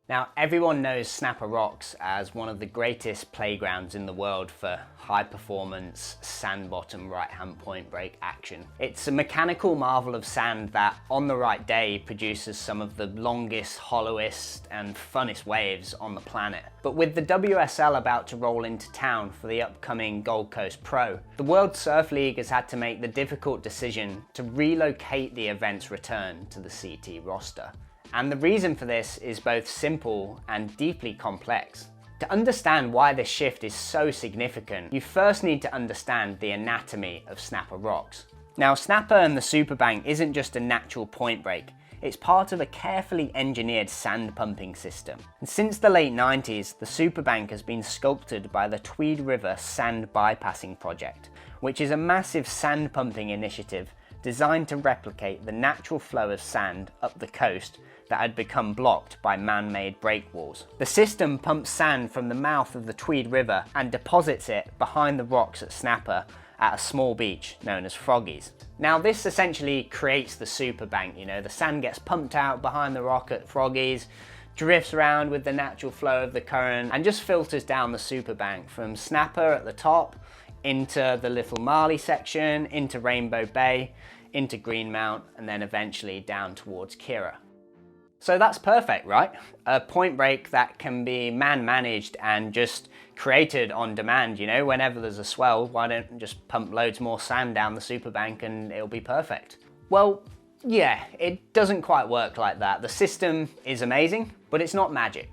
Now, everyone knows Snapper Rocks as one of the greatest playgrounds in the world for high performance sand bottom right hand point break action. It's a mechanical marvel of sand that on the right day produces some of the longest, hollowest and funnest waves on the planet. But with the WSL about to roll into town for the upcoming Gold Coast Pro, the World Surf League has had to make the difficult decision to relocate the event's return to the CT roster. And the reason for this is both simple and deeply complex. To understand why this shift is so significant, you first need to understand the anatomy of Snapper Rocks. Now, Snapper and the Superbank isn't just a natural point break, it's part of a carefully engineered sand pumping system. And since the late 90s, the Superbank has been sculpted by the Tweed River Sand Bypassing Project, which is a massive sand pumping initiative designed to replicate the natural flow of sand up the coast that had become blocked by man-made breakwalls. The system pumps sand from the mouth of the Tweed River and deposits it behind the rocks at Snapper at a small beach known as Froggies. Now, this essentially creates the Superbank. You know, the sand gets pumped out behind the rock at Froggies, drifts around with the natural flow of the current and just filters down the Superbank from Snapper at the top into the Little Marley section, into Rainbow Bay, into Greenmount, and then eventually down towards Kira. So that's perfect, right? A point break that can be man-managed and just created on demand, you know, whenever there's a swell, why don't you just pump loads more sand down the Superbank and it'll be perfect? Well, yeah, it doesn't quite work like that. The system is amazing, but it's not magic.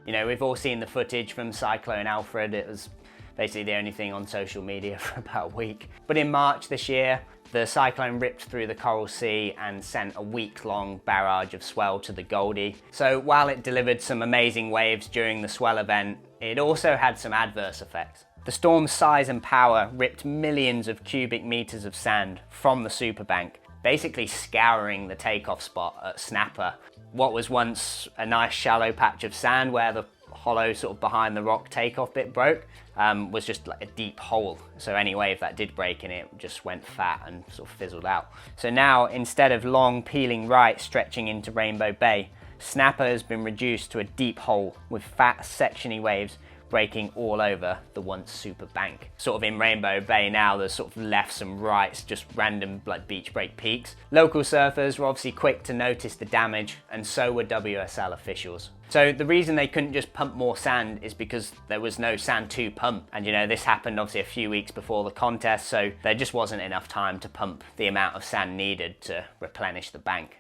You know, we've all seen the footage from Cyclone Alfred. It was basically the only thing on social media for about a week. But in March this year, the cyclone ripped through the Coral Sea and sent a week-long barrage of swell to the Goldie. So while it delivered some amazing waves during the swell event, it also had some adverse effects. The storm's size and power ripped millions of cubic meters of sand from the Superbank, basically scouring the takeoff spot at Snapper. What was once a nice shallow patch of sand where the hollow sort of behind the rock takeoff bit broke was just like a deep hole. So any wave that did break in it just went fat and sort of fizzled out. So now, instead of long peeling right stretching into Rainbow Bay, Snapper has been reduced to a deep hole with fat sectiony waves breaking all over the once super bank. Sort of in Rainbow Bay now, there's sort of lefts and rights, just random like beach break peaks. Local surfers were obviously quick to notice the damage, and so were WSL officials. So the reason they couldn't just pump more sand is because there was no sand to pump. And you know, this happened obviously a few weeks before the contest, so there just wasn't enough time to pump the amount of sand needed to replenish the bank.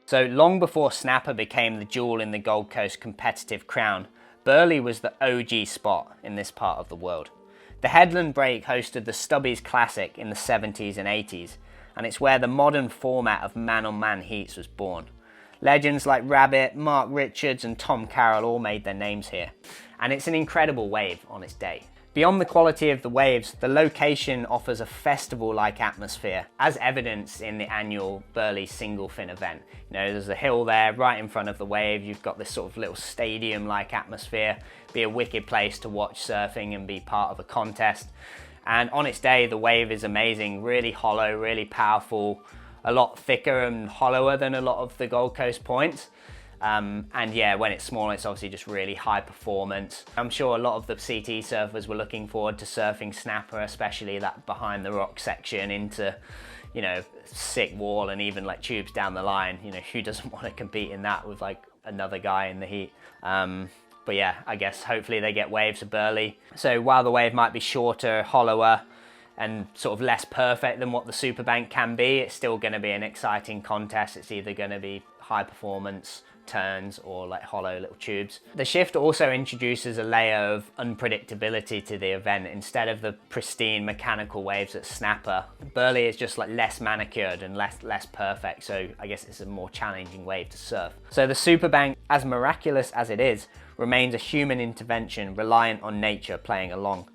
So long before Snapper became the jewel in the Gold Coast competitive crown, Burley was the OG spot in this part of the world. The headland break hosted the Stubbies Classic in the 70s and 80s, and it's where the modern format of man-on-man heats was born. Legends like Rabbit, Mark Richards and Tom Carroll all made their names here, and it's an incredible wave on its day. Beyond the quality of the waves, the location offers a festival-like atmosphere, as evidenced in the annual Burley single fin event. You know, there's a hill there right in front of the wave, you've got this sort of little stadium-like atmosphere, be a wicked place to watch surfing and be part of a contest. And on its day, the wave is amazing, really hollow, really powerful, a lot thicker and hollower than a lot of the Gold Coast points. And yeah, when it's small, it's obviously just really high performance. I'm sure a lot of the CT surfers were looking forward to surfing Snapper, especially that behind the rock section into, you know, sick wall and even like tubes down the line. You know, who doesn't want to compete in that with like another guy in the heat? But yeah, I guess hopefully they get waves of Burley. So while the wave might be shorter, hollower, and sort of less perfect than what the Superbank can be, it's still going to be an exciting contest. It's either going to be high performance turns or like hollow little tubes. The shift also introduces a layer of unpredictability to the event. Instead of the pristine mechanical waves at Snapper, Burley is just like less manicured and less perfect, so I guess it's a more challenging wave to surf. So the Superbank, as miraculous as it is, remains a human intervention reliant on nature playing along.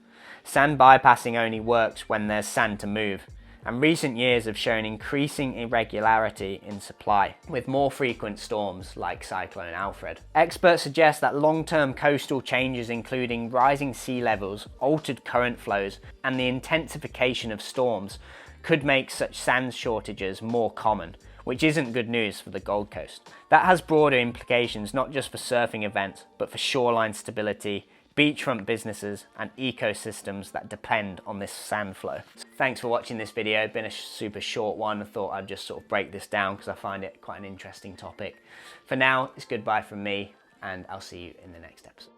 Sand bypassing only works when there's sand to move, and recent years have shown increasing irregularity in supply, with more frequent storms like Cyclone Alfred. Experts suggest that long-term coastal changes, including rising sea levels, altered current flows, and the intensification of storms, could make such sand shortages more common, which isn't good news for the Gold Coast. That has broader implications not just for surfing events, but for shoreline stability, beachfront businesses, and ecosystems that depend on this sand flow. Thanks for watching this video. It's been a super short one. I thought I'd just sort of break this down because I find it quite an interesting topic. For now, it's goodbye from me, and I'll see you in the next episode.